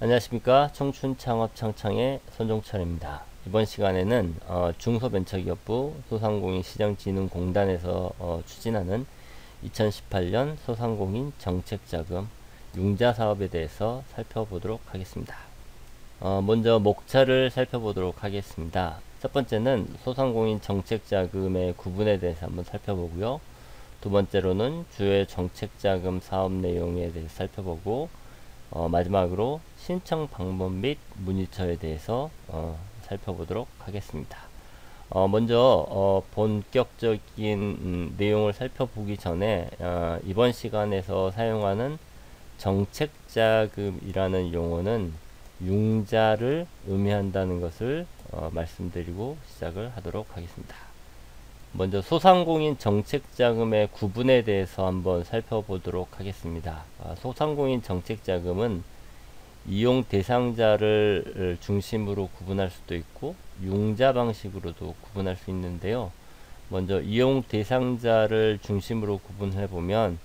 안녕하십니까. 청춘창업창창의 손종철입니다. 이번 시간에는 중소벤처기업부 소상공인시장진흥공단에서 추진하는 2018년 소상공인 정책자금 융자 사업에 대해서 살펴보도록 하겠습니다. 먼저 목차를 살펴보도록 하겠습니다. 첫 번째는 소상공인 정책자금의 구분에 대해서 한번 살펴보고요. 두 번째로는 주요 정책자금 사업 내용에 대해서 살펴보고 마지막으로 신청 방법 및 문의처에 대해서 살펴보도록 하겠습니다. 먼저 본격적인 내용을 살펴보기 전에 이번 시간에서 사용하는 정책자금이라는 용어는 융자를 의미한다는 것을 말씀드리고 시작을 하도록 하겠습니다. 먼저 소상공인 정책자금의 구분에 대해서 한번 살펴보도록 하겠습니다. 소상공인 정책자금은 이용 대상자를 중심으로 구분할 수도 있고 융자 방식으로도 구분할 수 있는데요. 먼저 이용 대상자를 중심으로 구분해 보면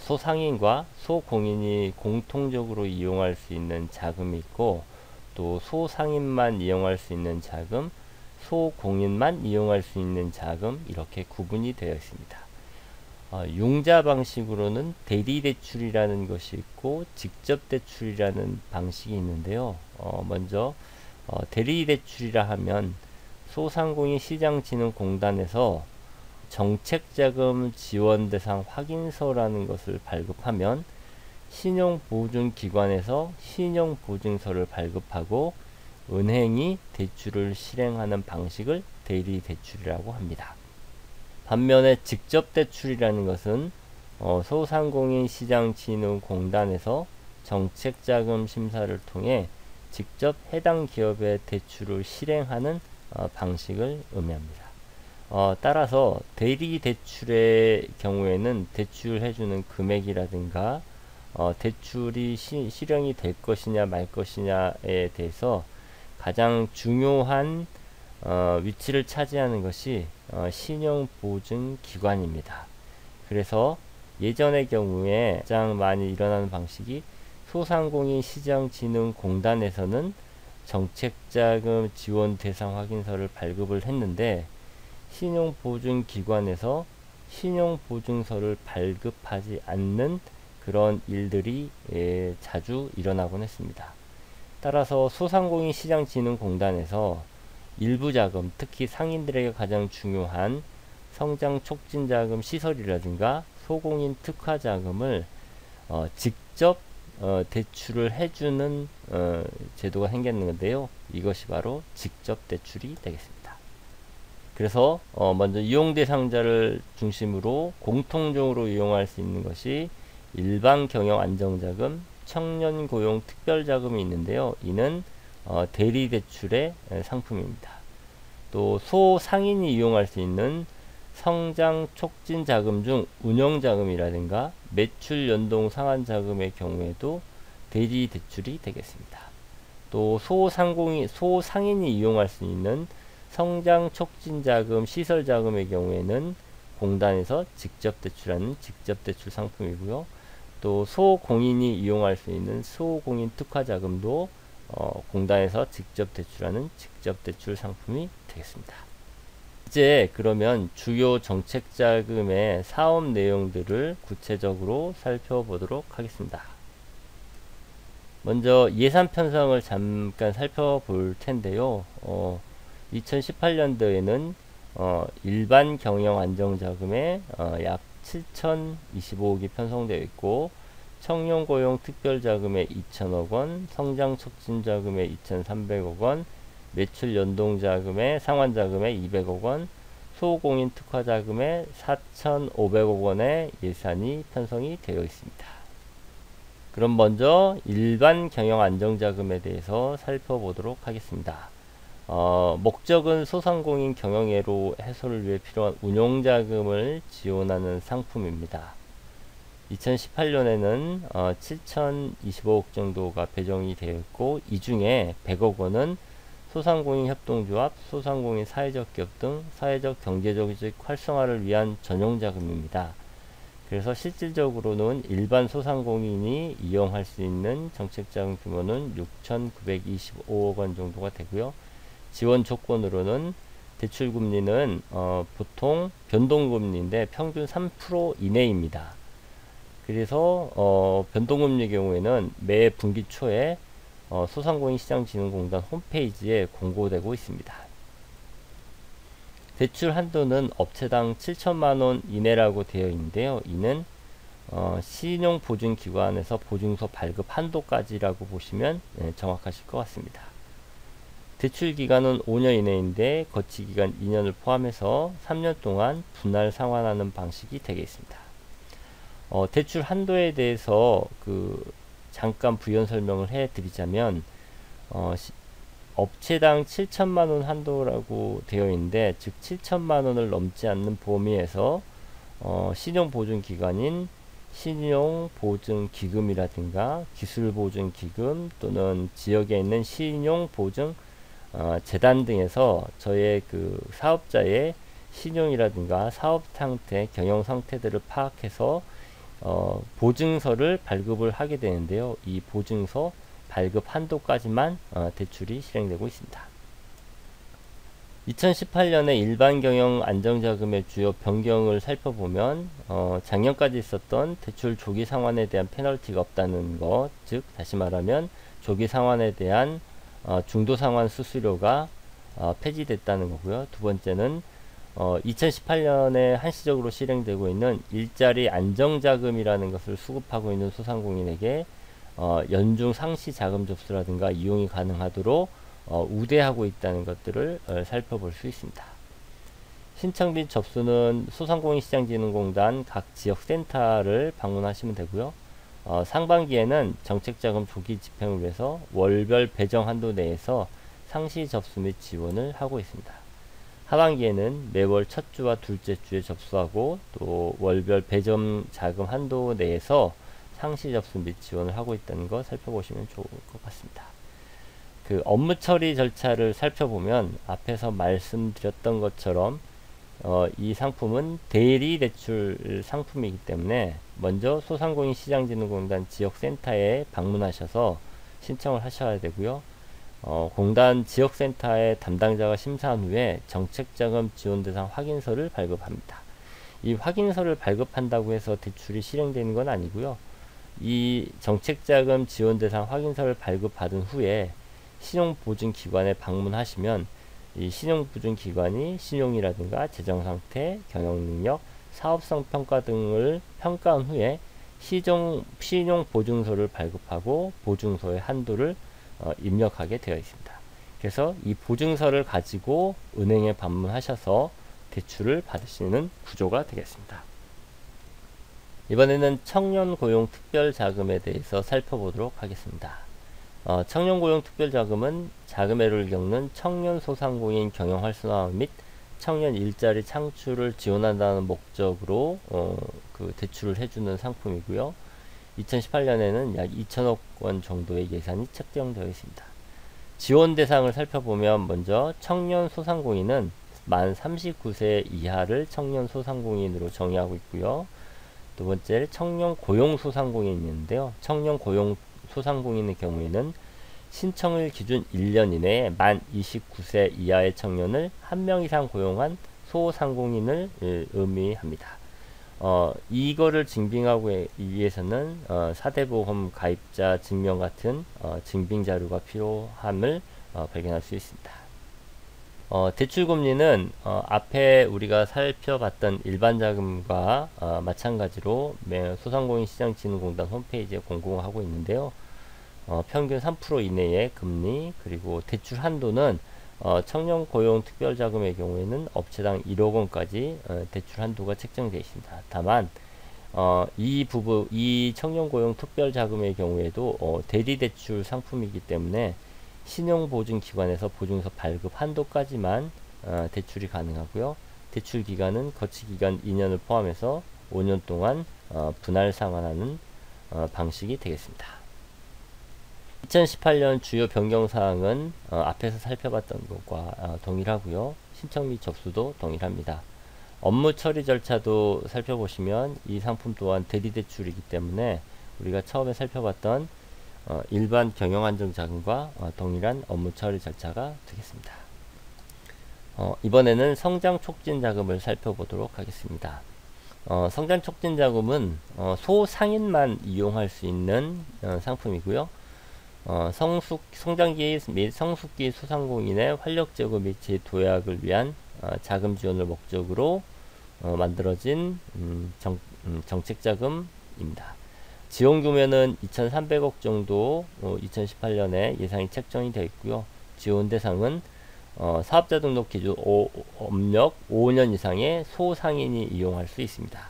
소상인과 소공인이 공통적으로 이용할 수 있는 자금이 있고, 또 소상인만 이용할 수 있는 자금, 소공인만 이용할 수 있는 자금, 이렇게 구분이 되어 있습니다. 융자 방식으로는 대리대출이라는 것이 있고 직접대출이라는 방식이 있는데요. 먼저 대리대출이라 하면 소상공인 시장진흥공단에서 정책자금 지원대상 확인서라는 것을 발급하면 신용보증기관에서 신용보증서를 발급하고 은행이 대출을 실행하는 방식을 대리대출이라고 합니다. 반면에 직접대출이라는 것은 소상공인 시장진흥공단에서 정책자금 심사를 통해 직접 해당 기업에 대출을 실행하는 방식을 의미합니다. 따라서 대리대출의 경우에는 대출해주는 금액이라든가 대출이 실행이 될 것이냐 말 것이냐에 대해서 가장 중요한 위치를 차지하는 것이 신용보증기관입니다. 그래서 예전의 경우에 가장 많이 일어나는 방식이 소상공인 시장진흥공단에서는 정책자금 지원 대상 확인서를 발급을 했는데, 신용보증기관에서 신용보증서를 발급하지 않는 그런 일들이 자주 일어나곤 했습니다. 따라서 소상공인 시장진흥공단에서 일부 자금, 특히 상인들에게 가장 중요한 성장 촉진 자금 시설이라든가 소공인 특화 자금을 직접 대출을 해주는 제도가 생겼는데요. 이것이 바로 직접 대출이 되겠습니다. 그래서 먼저 이용 대상자를 중심으로 공통적으로 이용할 수 있는 것이 일반 경영 안정자금, 청년 고용 특별자금이 있는데요. 이는 대리대출의 상품입니다. 또 소상인이 이용할 수 있는 성장 촉진 자금 중 운영자금이라든가 매출 연동 상환자금의 경우에도 대리대출이 되겠습니다. 또 소상인이 이용할 수 있는 성장 촉진 자금 시설 자금의 경우에는 공단에서 직접 대출하는 직접 대출 상품이고요. 또 소공인이 이용할 수 있는 소공인 특화 자금도 공단에서 직접 대출하는 직접 대출 상품이 되겠습니다. 이제 그러면 주요 정책자금의 사업 내용들을 구체적으로 살펴보도록 하겠습니다. 먼저 예산 편성을 잠깐 살펴볼 텐데요. 2018년도에는 일반 경영 안정자금에 약 7,025억이 편성되어 있고, 청년 고용 특별자금에 2천억 원, 성장 촉진 자금에 2,300억 원, 매출 연동 자금에 상환자금에 200억 원, 소공인 특화 자금에 4,500억 원의 예산이 편성이 되어 있습니다. 그럼 먼저 일반 경영 안정자금에 대해서 살펴보도록 하겠습니다. 목적은 소상공인 경영애로 해소를 위해 필요한 운용자금을 지원하는 상품입니다. 2018년에는 7,025억 정도가 배정이 되어 있고, 이 중에 100억 원은 소상공인 협동조합, 소상공인 사회적 기업 등 사회적 경제적 활성화를 위한 전용자금입니다. 그래서 실질적으로는 일반 소상공인이 이용할 수 있는 정책자금 규모는 6,925억 원 정도가 되고요. 지원 조건으로는 대출금리는 보통 변동금리인데 평균 3% 이내입니다. 그래서 변동금리 경우에는 매 분기 초에 소상공인시장진흥공단 홈페이지에 공고되고 있습니다. 대출 한도는 업체당 7천만원 이내라고 되어 있는데요. 이는 신용보증기관에서 보증서 발급 한도까지라고 보시면 정확하실 것 같습니다. 대출 기간은 5년 이내인데 거치기간 2년을 포함해서 3년 동안 분할 상환하는 방식이 되겠습니다. 대출 한도에 대해서 잠깐 부연 설명을 해 드리자면 업체당 7천만원 한도라고 되어 있는데, 즉 7천만원을 넘지 않는 범위에서 신용보증기관인 신용보증기금이라든가 기술보증기금 또는 지역에 있는 신용보증 재단 등에서 저의 사업자의 신용이라든가 사업 상태, 경영 상태들을 파악해서 보증서를 발급을 하게 되는데요. 이 보증서 발급 한도까지만 대출이 실행되고 있습니다. 2018년에 일반 경영 안정자금의 주요 변경을 살펴보면 작년까지 있었던 대출 조기 상환에 대한 페널티가 없다는 것, 즉 다시 말하면 조기 상환에 대한 중도 상환 수수료가 폐지됐다는 거고요. 두 번째는 2018년에 한시적으로 실행되고 있는 일자리 안정자금이라는 것을 수급하고 있는 소상공인에게 연중 상시 자금 접수라든가 이용이 가능하도록 우대하고 있다는 것들을 살펴볼 수 있습니다. 신청 및 접수는 소상공인시장진흥공단 각 지역센터를 방문하시면 되고요. 상반기에는 정책자금 조기 집행을 위해서 월별 배정 한도 내에서 상시 접수 및 지원을 하고 있습니다. 하반기에는 매월 첫 주와 둘째 주에 접수하고 또 월별 배정 자금 한도 내에서 상시 접수 및 지원을 하고 있다는 거 살펴보시면 좋을 것 같습니다. 업무 처리 절차를 살펴보면 앞에서 말씀드렸던 것처럼 이 상품은 대리 대출 상품이기 때문에 먼저 소상공인시장진흥공단 지역센터에 방문하셔서 신청을 하셔야 되고요. 공단 지역센터의 담당자가 심사한 후에 정책자금 지원대상 확인서를 발급합니다. 이 확인서를 발급한다고 해서 대출이 실행되는 건 아니고요. 이 정책자금 지원대상 확인서를 발급받은 후에 신용보증기관에 방문하시면 이 신용보증기관이 신용이라든가 재정상태, 경영능력, 사업성 평가 등을 평가한 후에 신용보증서를 발급하고 보증서의 한도를 입력하게 되어 있습니다. 그래서 이 보증서를 가지고 은행에 방문하셔서 대출을 받으시는 구조가 되겠습니다. 이번에는 청년고용특별자금에 대해서 살펴보도록 하겠습니다. 청년고용특별자금은 자금애를 겪는 청년 소상공인 경영 활성화 및 청년 일자리 창출을 지원한다는 목적으로 대출을 해주는 상품이고요. 2018년에는 약 2천억 원 정도의 예산이 책정되어 있습니다. 지원 대상을 살펴보면 먼저 청년 소상공인은 만 39세 이하를 청년 소상공인으로 정의하고 있고요. 두 번째 청년 고용 소상공인이 있는데요. 청년 고용 소상공인의 경우에는 신청일 기준 1년 이내에 만 29세 이하의 청년을 1명 이상 고용한 소상공인을 의미합니다. 이거를 증빙하기 위해서는 4대 보험 가입자 증명 같은 증빙 자료가 필요함을 발견할 수 있습니다. 대출금리는 앞에 우리가 살펴봤던 일반자금과 마찬가지로 소상공인시장진흥공단 홈페이지에 공고하고 있는데요. 평균 3% 이내의 금리, 그리고 대출 한도는 청년고용특별자금의 경우에는 업체당 1억 원까지 대출 한도가 책정되어 있습니다. 다만 이 청년고용특별자금의 경우에도 대리대출 상품이기 때문에 신용보증기관에서 보증서 발급 한도까지만 대출이 가능하고요. 대출 기간은 거치기간 2년을 포함해서 5년 동안 분할 상환하는 방식이 되겠습니다. 2018년 주요 변경사항은 앞에서 살펴봤던 것과 동일하고요. 신청 및 접수도 동일합니다. 업무 처리 절차도 살펴보시면 이 상품 또한 대리대출이기 때문에 우리가 처음에 살펴봤던 일반 경영안정자금과 동일한 업무 처리 절차가 되겠습니다. 이번에는 성장촉진자금을 살펴보도록 하겠습니다. 성장촉진자금은 소상인만 이용할 수 있는 상품이고요. 성장기 및 성숙기 소상공인의 활력제고 및 재도약을 위한 자금 지원을 목적으로 만들어진 정책자금입니다. 지원 규모는 2,300억 정도 2018년에 예상이 책정이 되어 있고요. 지원 대상은 사업자 등록 기준 업력 5년 이상의 소상인이 이용할 수 있습니다.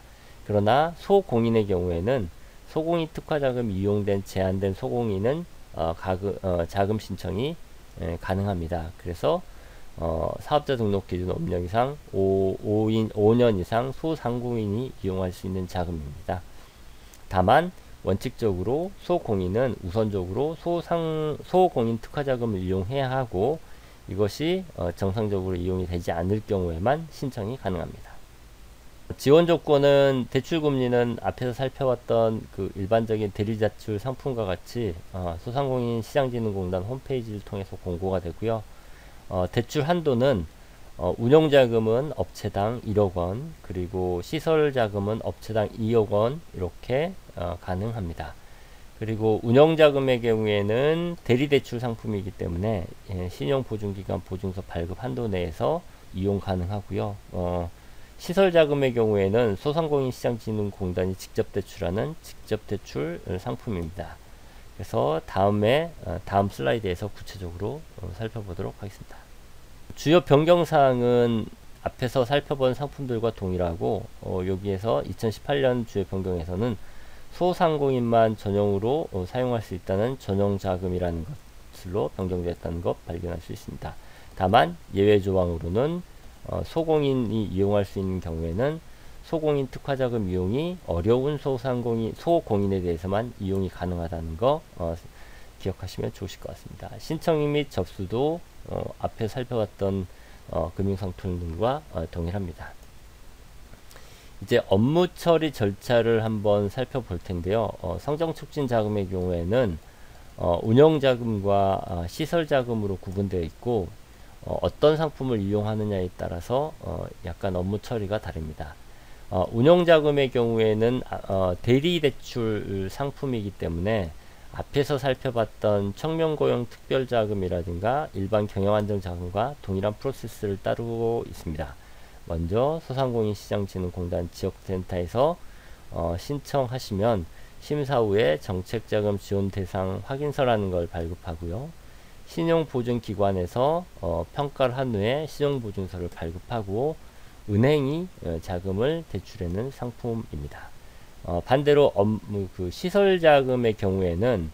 그러나 소공인의 경우에는 소공인 특화자금이 이용된 제한된 소공인은 자금 신청이 가능합니다. 그래서 사업자 등록 기준 업력 이상 5년 이상 소상공인이 이용할 수 있는 자금입니다. 다만 원칙적으로 소공인은 우선적으로 소공인 특화자금을 이용해야 하고 이것이 정상적으로 이용이 되지 않을 경우에만 신청이 가능합니다. 지원 조건은 대출금리는 앞에서 살펴봤던 그 일반적인 대리대출 상품과 같이 소상공인 시장진흥공단 홈페이지를 통해서 공고가 되고요. 대출 한도는 운용자금은 업체당 1억원, 그리고 시설자금은 업체당 2억원 이렇게 가능합니다. 그리고 운영자금의 경우에는 대리대출 상품이기 때문에 신용보증기간 보증서 발급 한도 내에서 이용 가능하고요. 시설자금의 경우에는 소상공인 시장진흥공단이 직접 대출하는 직접 대출 상품입니다. 그래서 다음 슬라이드에서 구체적으로 살펴보도록 하겠습니다. 주요 변경사항은 앞에서 살펴본 상품들과 동일하고 여기에서 2018년 주요 변경에서는 소상공인만 전용으로 사용할 수 있다는 전용자금이라는 것으로 변경됐다는 것 발견할 수 있습니다. 다만 예외 조항으로는 소공인이 이용할 수 있는 경우에는 소공인 특화자금 이용이 어려운 소공인에 대해서만 이용이 가능하다는 거 기억하시면 좋으실 것 같습니다. 신청 및 접수도 앞에 살펴봤던 금융상품들과 동일합니다. 이제 업무 처리 절차를 한번 살펴볼 텐데요. 성장촉진자금의 경우에는 운영자금과 시설자금으로 구분되어 있고 어떤 상품을 이용하느냐에 따라서 약간 업무 처리가 다릅니다. 운영자금의 경우에는 대리대출 상품이기 때문에 앞에서 살펴봤던 청명고용 특별자금이라든가 일반 경영안정자금과 동일한 프로세스를 따르고 있습니다. 먼저 소상공인 시장진흥공단 지역센터에서 신청하시면 심사 후에 정책자금 지원 대상 확인서라는 걸 발급하고요. 신용보증기관에서 평가를 한 후에 신용보증서를 발급하고 은행이 자금을 대출하는 상품입니다. 반대로 그 시설자금의 경우에는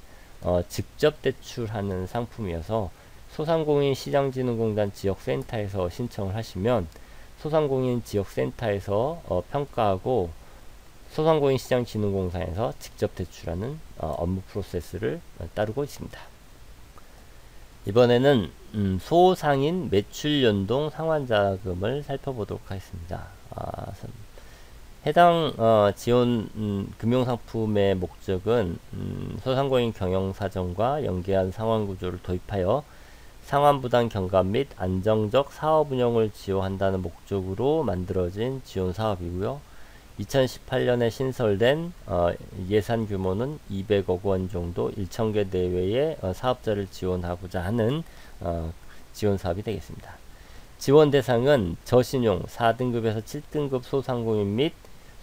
직접 대출하는 상품이어서 소상공인 시장진흥공단 지역센터에서 신청을 하시면 소상공인 지역센터에서 평가하고 소상공인 시장진흥공단에서 직접 대출하는 업무 프로세스를 따르고 있습니다. 이번에는 소상인 매출연동 상환자금을 살펴보도록 하겠습니다. 해당 지원 금융상품의 목적은 소상공인 경영사정과 연계한 상환구조를 도입하여 상환부담 경감 및 안정적 사업운영을 지원한다는 목적으로 만들어진 지원사업이고요. 2018년에 신설된 예산 규모는 200억 원 정도 1,000개 내외의 사업자를 지원하고자 하는 지원사업이 되겠습니다. 지원 대상은 저신용 4등급에서 7등급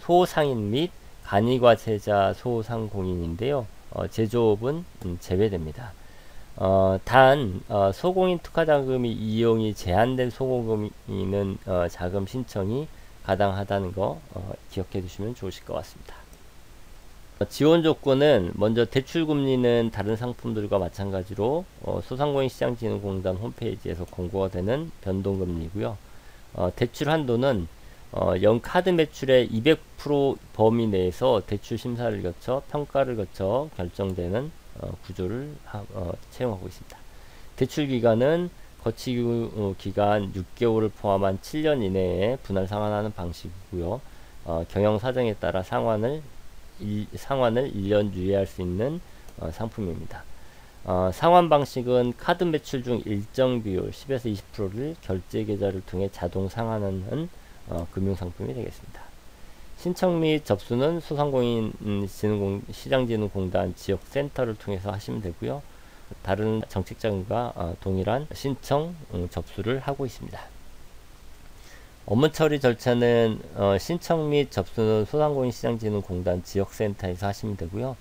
소상인 및 간이과세자 소상공인인데요. 제조업은 제외됩니다. 단 소공인 특화자금이 이용이 제한된 소공인은 자금 신청이 가당하다는 거 기억해 두시면 좋으실 것 같습니다. 지원 조건은 먼저 대출금리는 다른 상품들과 마찬가지로 소상공인 시장진흥공단 홈페이지에서 공고가 되는 변동금리고요. 대출 한도는 연 카드 매출의 200% 범위 내에서 대출 심사를 거쳐 평가를 거쳐 결정되는 구조를 채용하고 있습니다. 대출 기간은 거치 기간 6개월을 포함한 7년 이내에 분할 상환하는 방식이고요. 경영 사정에 따라 상환을 1년 유예할 수 있는 상품입니다. 상환 방식은 카드 매출 중 일정 비율 10에서 20%를 결제 계좌를 통해 자동 상환하는 금융상품이 되겠습니다. 신청 및 접수는 소상공인시장진흥공단 지역센터를 통해서 하시면 되고요. 다른 정책자금과 동일한 신청 접수를 하고 있습니다. 업무 처리 절차는 신청 및 접수는 소상공인시장진흥공단 지역센터에서 하시면 되고요.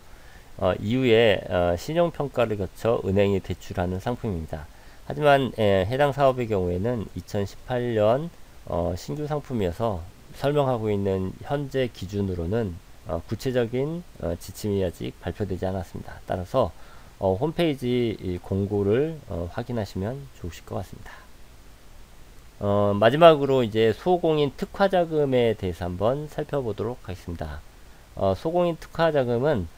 이후에 신용평가를 거쳐 은행이 대출하는 상품입니다. 하지만 해당 사업의 경우에는 2018년 신규 상품이어서 설명하고 있는 현재 기준으로는 구체적인 지침이 아직 발표되지 않았습니다. 따라서 홈페이지 공고를 확인하시면 좋으실 것 같습니다. 마지막으로 이제 소공인 특화자금에 대해서 한번 살펴보도록 하겠습니다. 소공인 특화자금은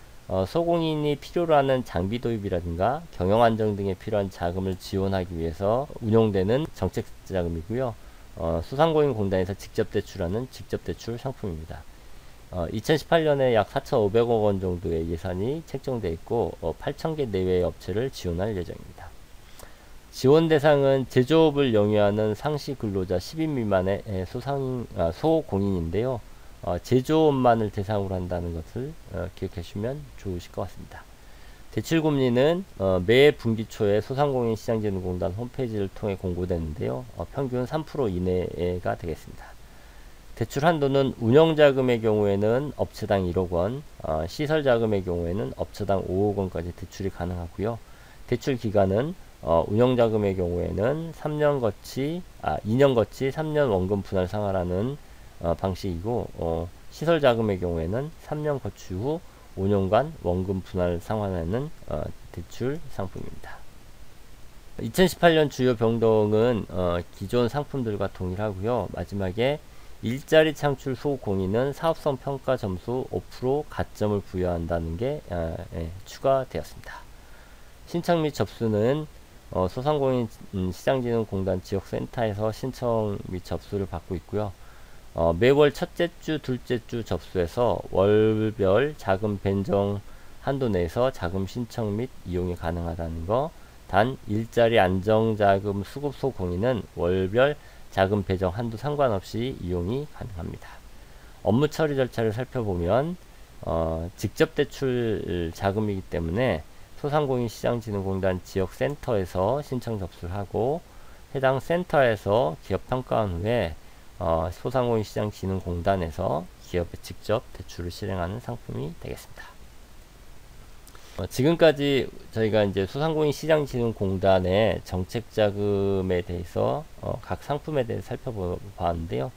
소공인이 필요로 하는 장비 도입이라든가 경영 안정 등에 필요한 자금을 지원하기 위해서 운용되는 정책자금이고요. 소상공인공단에서 직접 대출하는 직접대출 상품입니다. 2018년에 약 4,500억 원 정도의 예산이 책정되어 있고 8,000개 내외의 업체를 지원할 예정입니다. 지원 대상은 제조업을 영위하는 상시 근로자 10인 미만의 소공인인데요. 제조업만을 대상으로 한다는 것을 기억해 주시면 좋으실 것 같습니다. 대출 금리는 매 분기 초에 소상공인시장진흥공단 홈페이지를 통해 공고되는데요. 평균 3% 이내가 되겠습니다. 대출 한도는 운영자금의 경우에는 업체당 1억 원, 시설자금의 경우에는 업체당 5억 원까지 대출이 가능하고요. 대출 기간은 운영자금의 경우에는 2년 거치 3년 원금 분할 상환하는 방식이고 시설자금의 경우에는 3년 거치 후 5년간 원금 분할 상환하는 대출 상품입니다. 2018년 주요 변동은 기존 상품들과 동일하고요. 마지막에 일자리 창출 소공인은 사업성 평가 점수 5% 가점을 부여한다는 게 추가되었습니다. 신청 및 접수는 소상공인 시장진흥공단 지역센터에서 신청 및 접수를 받고 있고요. 매월 첫째 주, 둘째 주 접수해서 월별 자금 변정 한도 내에서 자금 신청 및 이용이 가능하다는 거. 단 일자리 안정자금 수급 소공인은 월별 자금 배정 한도 상관없이 이용이 가능합니다. 업무 처리 절차를 살펴보면 직접 대출 자금이기 때문에 소상공인시장진흥공단 지역센터에서 신청 접수를 하고 해당 센터에서 기업 평가한 후에 소상공인시장진흥공단에서 기업에 직접 대출을 실행하는 상품이 되겠습니다. 지금까지 저희가 이제 소상공인시장진흥공단의 정책자금에 대해서 각 상품에 대해 살펴봤는데요.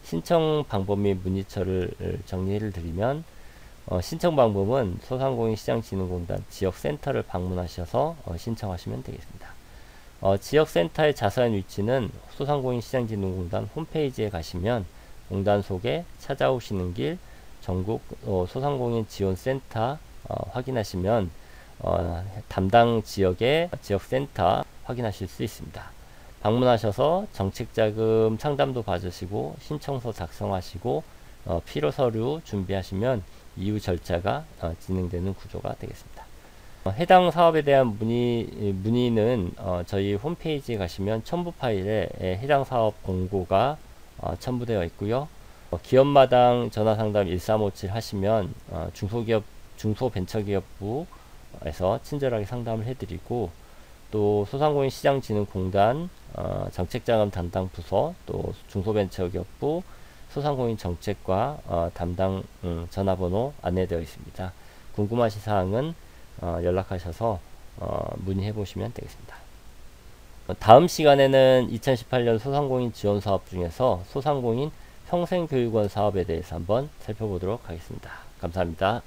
신청 방법 및 문의처를 정리를 드리면 신청 방법은 소상공인시장진흥공단 지역센터를 방문하셔서 신청하시면 되겠습니다. 지역센터의 자세한 위치는 소상공인시장진흥공단 홈페이지에 가시면 공단 속에 찾아오시는 길 전국 소상공인 지원센터 확인하시면 담당 지역의 지역센터 확인하실 수 있습니다. 방문하셔서 정책자금 상담도 받으시고 신청서 작성하시고 필요 서류 준비하시면 이후 절차가 진행되는 구조가 되겠습니다. 해당 사업에 대한 문의는 저희 홈페이지에 가시면 첨부 파일에 해당 사업 공고가 첨부되어 있고요. 기업마당 전화상담 1357 하시면 중소벤처기업부에서 친절하게 상담을 해드리고 또 소상공인시장진흥공단 정책자금 담당 부서 또 중소벤처기업부 소상공인 정책과 담당 전화번호 안내되어 있습니다. 궁금하신 사항은 연락하셔서 문의해 보시면 되겠습니다. 다음 시간에는 2018년 소상공인 지원 사업 중에서 소상공인 평생교육원 사업에 대해서 한번 살펴보도록 하겠습니다. 감사합니다.